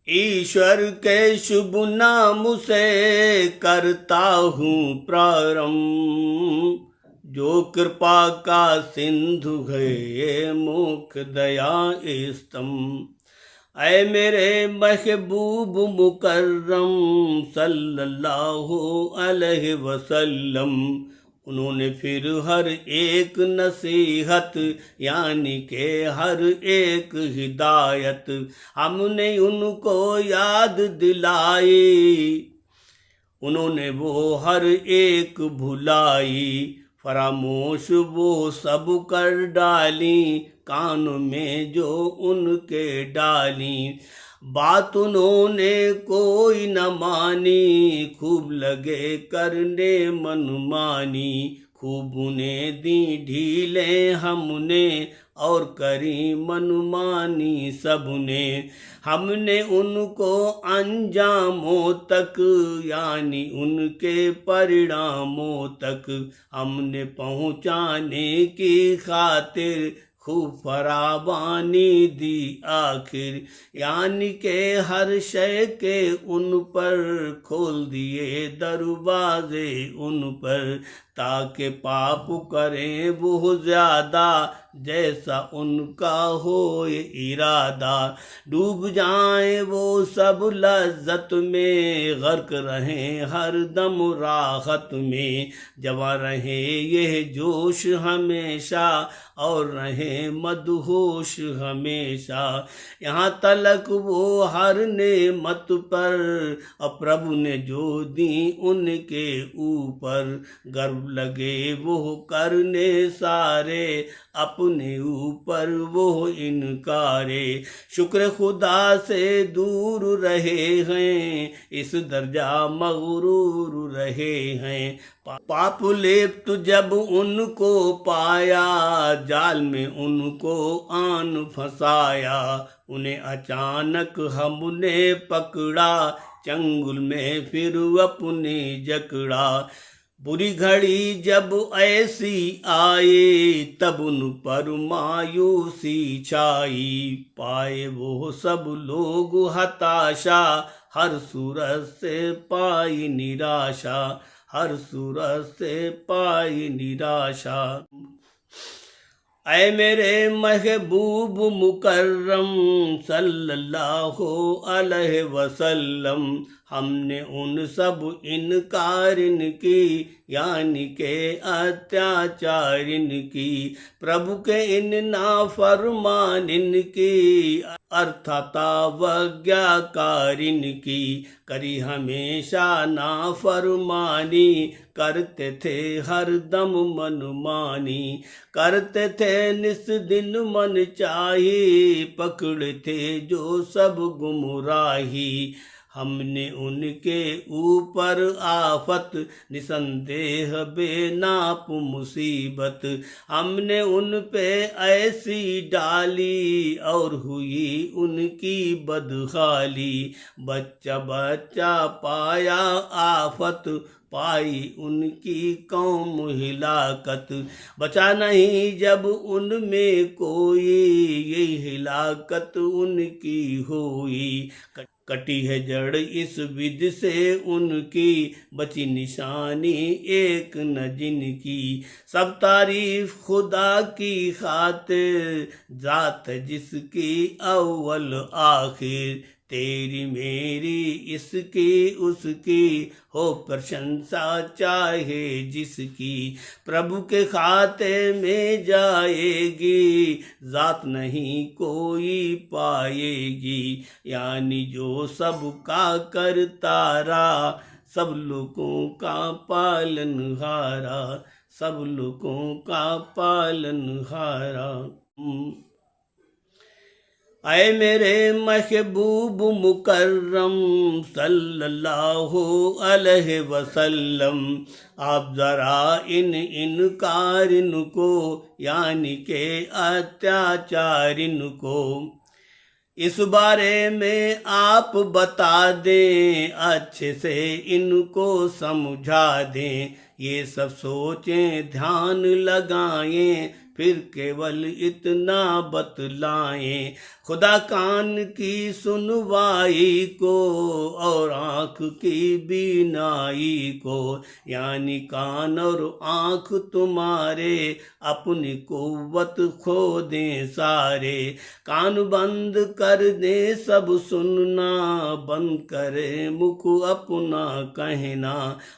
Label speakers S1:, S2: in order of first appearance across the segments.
S1: ईश्वर के शुभ नाम से करता हूँ प्रारंभ। जो कृपा का सिंधु है ये मुख दया स्तंभ। ऐ मेरे महबूब मुकर्रम सल्लल्लाहु अलैहि वसल्लम। उन्होंने फिर हर एक नसीहत यानी के हर एक हिदायत हमने उनको याद दिलाई। उन्होंने वो हर एक भुलाई, फरामोश वो सब कर डाली, कान में जो उनके डाली। बात उन्होंने कोई न मानी, खूब लगे करने मनमानी। खूब उन्हें दी ढीले हमने और करी मनमानी सबने। हमने उनको अंजामों तक यानी उनके परिणामों तक हमने पहुँचाने की खातिर खूब फरावानी दी आखिर। यानी के हर शय के उन पर खोल दिए दरवाजे उन पर, ताकि पाप करें वो ज्यादा जैसा उनका हो इरादा। डूब जाएं वो सब लज्जत में, गर्क रहें हर दम राहत में। जवा रहे ये जोश हमेशा और रहे मदहोश हमेशा। यहाँ तलक वो हर नेमत पर प्रभु ने जो दी उनके ऊपर, गर्व लगे वो करने सारे अपने ऊपर वो इनकारे। शुक्र खुदा से दूर रहे हैं, इस दर्जा मगरूर रहे हैं। पाप लेप्त जब उनको पाया, जाल में उनको आन फंसाया। उन्हें अचानक हमने पकड़ा, चंगुल में फिर अपने जकड़ा। बुरी घड़ी जब ऐसी आए, तब उन पर मायूसी छाई। पाए वो सब लोग हताशा, हर सूरत से पाई निराशा, हर सूरत से पाई निराशा। ऐ मेरे महबूब मुकर्रम सल्लल्लाहु अलैहि वसल्लम। हमने उन सब इनकारिन की यानी के अत्याचारिन की, प्रभु के इन नाफरमानिन की, अर्थात अवज्ञाकारिन की। करी हमेशा नाफरमानी, करते थे हर दम मनमानी। करते थे निस दिन मन चाही, पकड़े थे जो सब गुमराही। हमने उनके ऊपर आफत निसंदेह बेनाप मुसीबत, हमने उन पे ऐसी डाली और हुई उनकी बदहाली। बच्चा बच्चा पाया आफत, पाई उनकी कौम हिलाकत। बचा नहीं जब उनमें कोई, ये हिलाकत उनकी हुई। कटी है जड़ इस विधि से उनकी, बची निशानी एक न जिनकी। सब तारीफ खुदा की खातिर, जात जिसकी अव्वल आखिर। तेरी मेरी इसकी उसकी हो प्रशंसा चाहे जिसकी। प्रभु के खाते में जाएगी, जात नहीं कोई पाएगी। यानी जो सबका करतारा, सब लोगों का पालनहारा, सब लोगों का पालनहारा। ऐ मेरे महबूब मुकर्रम सल्लल्लाहु अलैहि वसल्लम। आप जरा इन इनकारिन को यानी के अत्याचारिन को इस बारे में आप बता दें, अच्छे से इनको समझा दें। ये सब सोचें ध्यान लगाएं, फिर केवल इतना बतलाएं, खुदा कान की सुनवाई को और आँख की बीनाई को, यानी कान और आँख तुम्हारे अपनी कुव्वत खो दें सारे। कान बंद कर दे सब सुनना, बंद करे मुख अपना कहना,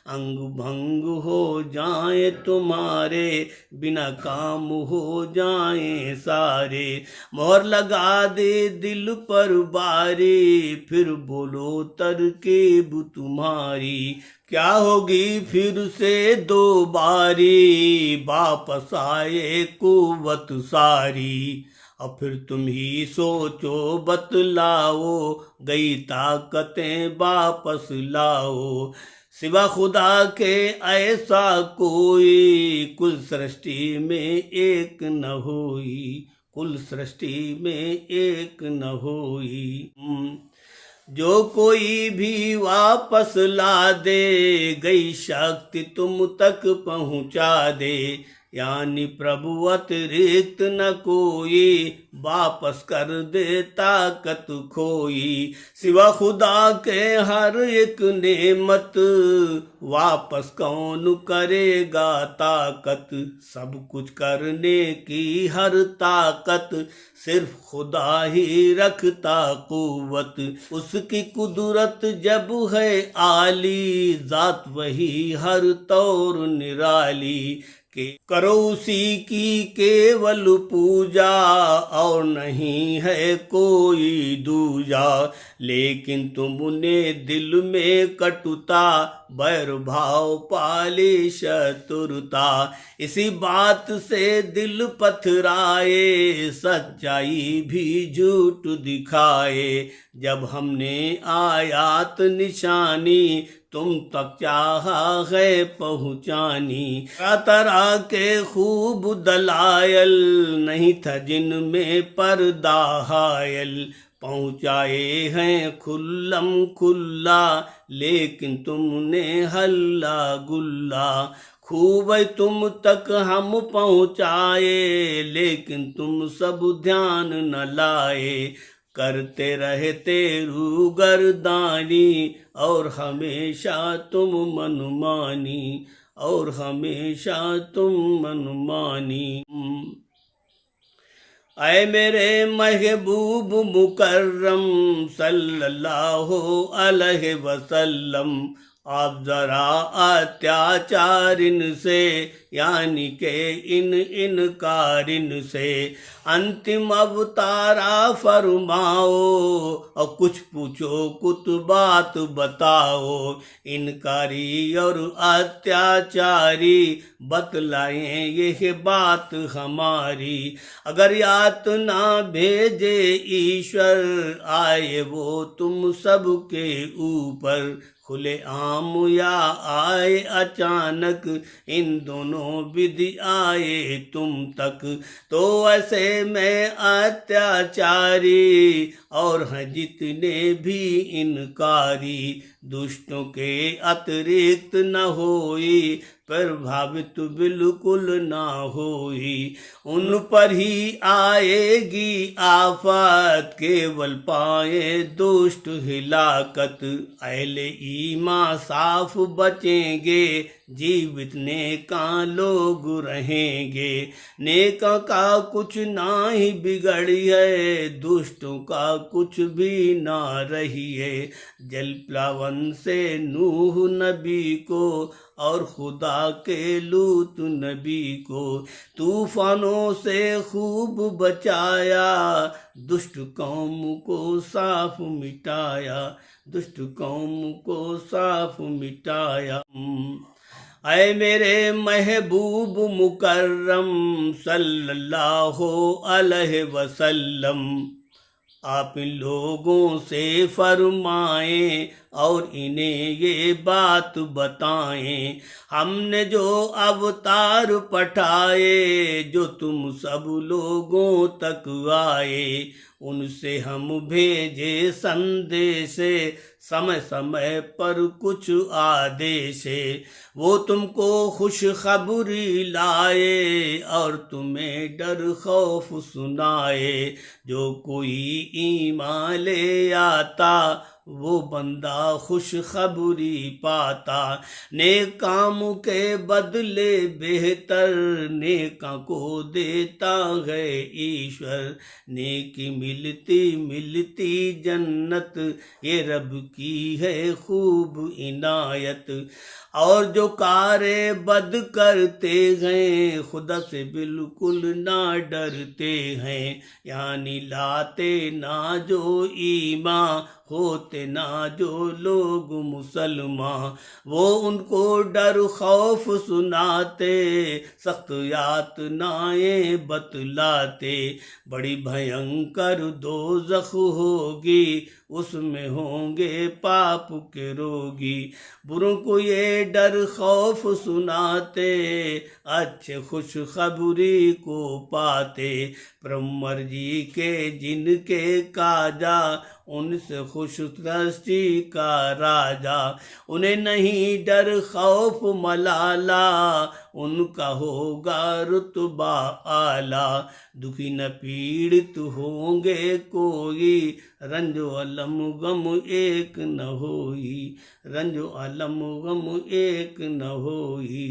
S1: अंग भंग हो जाए तुम्हारे, बिना काम हो जाए सारे। मोहर लगा दे दिल पर बारी, फिर बोलो तरकीब तुम्हारी, क्या होगी फिर से दो बारी, वापस आए कुव्वत सारी। और फिर तुम ही सोचो बतलाओ, गई ताकतें वापस लाओ। सिवा खुदा के ऐसा कोई, कुल सृष्टि में एक न होई, कुल सृष्टि में एक न होई। जो कोई भी वापस ला दे, गई शक्ति तुम तक पहुँचा दे, यानी प्रभु अतिरिक्त न कोई, वापस कर दे ताकत खोई। सिवा खुदा के हर एक नेमत, वापस कौन करेगा ताकत, सब कुछ करने की हर ताकत, सिर्फ खुदा ही रखता कुव्वत। उसकी कुदरत जब है आली, जात वही हर तौर निराली, कि करो उसी की केवल पूजा, और नहीं है कोई दूजा। लेकिन तुमने दिल में कटुता, बैर भाव पाले शत्रुता, इसी बात से दिल पथराए, सच्चाई भी झूठ दिखाए। जब हमने आयात निशानी, तुम तक चाहा है पहुँचानी, तरह के खूब दलायल, नहीं था जिनमें पर्दा हायल, पहुँचाए हैं खुल्लम खुल्ला, लेकिन तुमने हल्ला गुल्ला। खूब तुम तक हम पहुँचाए, लेकिन तुम सब ध्यान न लाए, करते रहते रूगरदानी, और हमेशा तुम मनमानी, और हमेशा तुम मनमानी। ऐ मेरे महबूब मुकर्रम सल्लल्लाहु अलैहि वसल्लम, आप जरा अत्याचार इनसे, यानी के इन इनकारिन से, अंतिम अवतारा फरमाओ, और कुछ पूछो कुछ बात बताओ। इनकारी और अत्याचारी बतलाएं ये बात हमारी, अगर यातना भेजे ईश्वर, आए वो तुम सबके ऊपर, खुले आम या आए अचानक, इन दोनों विधि आए तुम तक। तो ऐसे में अत्याचारी, और हैं जितने भी इनकारी, दुष्टों के अतिरिक्त न होई, प्रभावित बिल्कुल ना होई। उन पर ही आएगी आफत, केवल पाए दुष्ट हिलाकत। अहले ईमान साफ बचेंगे, जीवित नेका लोग रहेंगे। नेका का कुछ ना ही बिगड़ी है, दुष्टों का कुछ भी ना रही है। जल प्लावन से नूह नबी को, और खुदा के लूत नबी को, तूफानों से खूब बचाया, दुष्ट कौम को साफ मिटाया, दुष्ट कौम को साफ मिटाया। ऐ मेरे महबूब मुकर्रम सल्लल्लाहु अलैहि वसल्लम, आप इन लोगों से फरमाएं और इन्हें ये बात बताएं, हमने जो अवतार पठाए, जो तुम सब लोगों तक आए, उनसे हम भेजे संदेश, समय समय पर कुछ आदेश। वो तुमको खुशखबरी लाए और तुम्हें डर खौफ सुनाए। जो कोई ईमान ले आता वो बंदा खुशखबरी पाता। नेक काम के बदले बेहतर नेका को देता है ईश्वर। नेकी मिलती मिलती जन्नत ये रब की है खूब इनायत। और जो कारे बद करते हैं खुदा से बिल्कुल ना डरते हैं। यानी लाते ना जो ईमान होते ना जो लोग मुसलमान। वो उनको डर खौफ सुनाते सख्त यातनाएं बतलाते। बड़ी भयंकर दोज़ख होगी उसमें होंगे पाप के रोगी। बुरों को ये डर खौफ सुनाते अच्छे खुशखबरी को पाते। परमर जी के जिनके काजा उनसे खुश दृष्टि का राजा। उन्हें नहीं डर खौफ मलाला उनका होगा रुतबा आला। दुखी न पीड़ित होंगे कोई रंजो अलम गम एक न होई। रंजो अलम गम एक न होई।